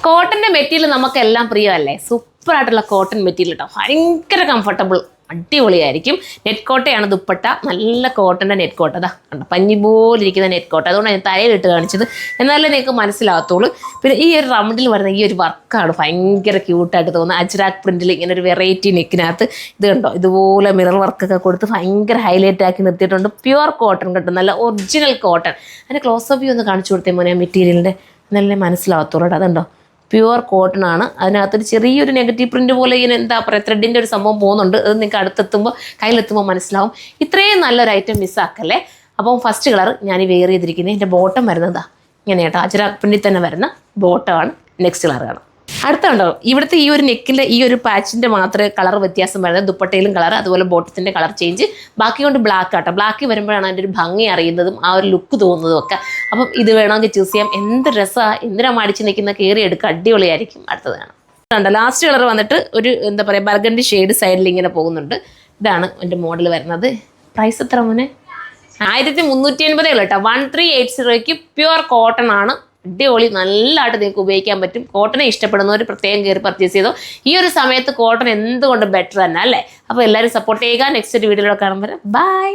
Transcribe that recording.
കോട്ടൻ്റെ മെറ്റീരിയൽ നമുക്കെല്ലാം പ്രിയമല്ലേ. സൂപ്പറായിട്ടുള്ള cotton material കേട്ടോ, ഭയങ്കര കംഫർട്ടബിൾ, അടിപൊളിയായിരിക്കും. നെറ്റ് കോട്ടയാണ് ദുപ്പട്ട, നല്ല കോട്ടൻ്റെ നെറ്റ് കോട്ട. അതാ കണ്ടോ, പഞ്ഞി പോലിരിക്കുന്ന നെറ്റ് കോട്ട. അതുകൊണ്ടാണ് ഞാൻ തലയിലിട്ട് കാണിച്ചത്, എന്നാലേ നിങ്ങൾക്ക് മനസ്സിലാകത്തുള്ളൂ. പിന്നെ ഈ ഒരു റൗണ്ടിൽ വരുന്ന ഈ ഒരു വർക്കാണ് ഭയങ്കര ക്യൂട്ടായിട്ട് തോന്നുന്നത്. അജ്രാക്ക് പ്രിൻറ്റിൽ ഇങ്ങനെ ഒരു വെറൈറ്റി നെക്കിനകത്ത് ഇത് കണ്ടോ, ഇതുപോലെ മിറർ വർക്കൊക്കെ കൊടുത്ത് ഭയങ്കര ഹൈലൈറ്റ് ആക്കി നിർത്തിയിട്ടുണ്ട്. പ്യുവർ കോട്ടൺ കിട്ടും, നല്ല ഒറിജിനൽ കോട്ടൺ. അതിൻ്റെ ക്ലോസപ്പ് വ്യൂ ഒന്ന് കാണിച്ചു കൊടുത്തേ മോനെ മെറ്റീരിയലിൻ്റെ, നല്ല മനസ്സിലാകത്തുള്ളൂ കേട്ടോ. അതുണ്ടോ, പ്യുവർ കോട്ടൺ ആണ്. അതിനകത്തൊരു ചെറിയൊരു നെഗറ്റീവ് പ്രിൻറ്റ് പോലെ ഇങ്ങനെ എന്താ പറയുക, ത്രെഡിൻ്റെ ഒരു സംഭവം പോകുന്നുണ്ട്. അത് നിങ്ങൾക്ക് അടുത്തെത്തുമ്പോൾ കയ്യിലെത്തുമ്പോൾ മനസ്സിലാവും. ഇത്രയും നല്ലൊരു ഐറ്റം മിസ്സാക്കല്ലേ. അപ്പം ഫസ്റ്റ് കളർ ഞാൻ വെയർ ചെയ്തിരിക്കുന്നത്, എൻ്റെ ബോട്ടം വരുന്നതാ ഇങ്ങനെ കേട്ടോ, അജ്രാക്ക് പ്രിൻറ്റിൽ തന്നെ വരുന്ന ബോട്ടമാണ്. നെക്സ്റ്റ് കളർ കാണാം. അടുത്തുണ്ടോ, ഇവിടുത്തെ ഈ ഒരു നെക്കിൻ്റെ ഈ ഒരു പാച്ചിൻ്റെ മാത്രമേ കളർ വ്യത്യാസം വരുന്നത്. ദുപ്പട്ടയിലും കളർ, അതുപോലെ ബോട്ടത്തിൻ്റെ കളർ ചേഞ്ച്. ബാക്കി കൊണ്ട് ബ്ലാക്ക് ആട്ടോ. ബ്ലാക്ക് വരുമ്പോഴാണ് അതിൻ്റെ ഒരു ഭംഗി അറിയുന്നതും ആ ഒരു ലുക്ക് തോന്നുന്നതും ഒക്കെ. അപ്പം ഇത് വേണമെങ്കിൽ ചൂസ് ചെയ്യാം. എന്ത് രസമാണ്, എന്തിനാ മടിച്ച് നിൽക്കുന്ന, കയറി എടുക്കുക, അടിപൊളിയായിരിക്കും. അടുത്തത് കാണാം. കണ്ടോ, ലാസ്റ്റ് കളർ വന്നിട്ട് ഒരു എന്താ പറയുക, ബർഗണ്ടി ഷെയ്ഡ് സൈഡിൽ ഇങ്ങനെ പോകുന്നുണ്ട്. ഇതാണ് എൻ്റെ മോഡൽ വരുന്നത്. പ്രൈസ് എത്ര മോനെ? 1380 കേട്ടോ. 1380 പ്യുവർ കോട്ടൺ ആണ്. അടിപൊളി, നല്ലതായിട്ട് നിങ്ങൾക്ക് ഉപയോഗിക്കാൻ പറ്റും. കോട്ടനെ ഇഷ്ടപ്പെടുന്നവർ പ്രത്യേകം കയറി പർച്ചേസ് ചെയ്തോ. ഈ ഒരു സമയത്ത് കോട്ടൺ എന്തുകൊണ്ട് ബെറ്റർ തന്നെ അല്ലേ. അപ്പോൾ എല്ലാവരും സപ്പോർട്ട് ചെയ്യുക. നെക്സ്റ്റ് ഒരു വീഡിയോയിലൂടെ കാണുമ്പോൾ ബൈ.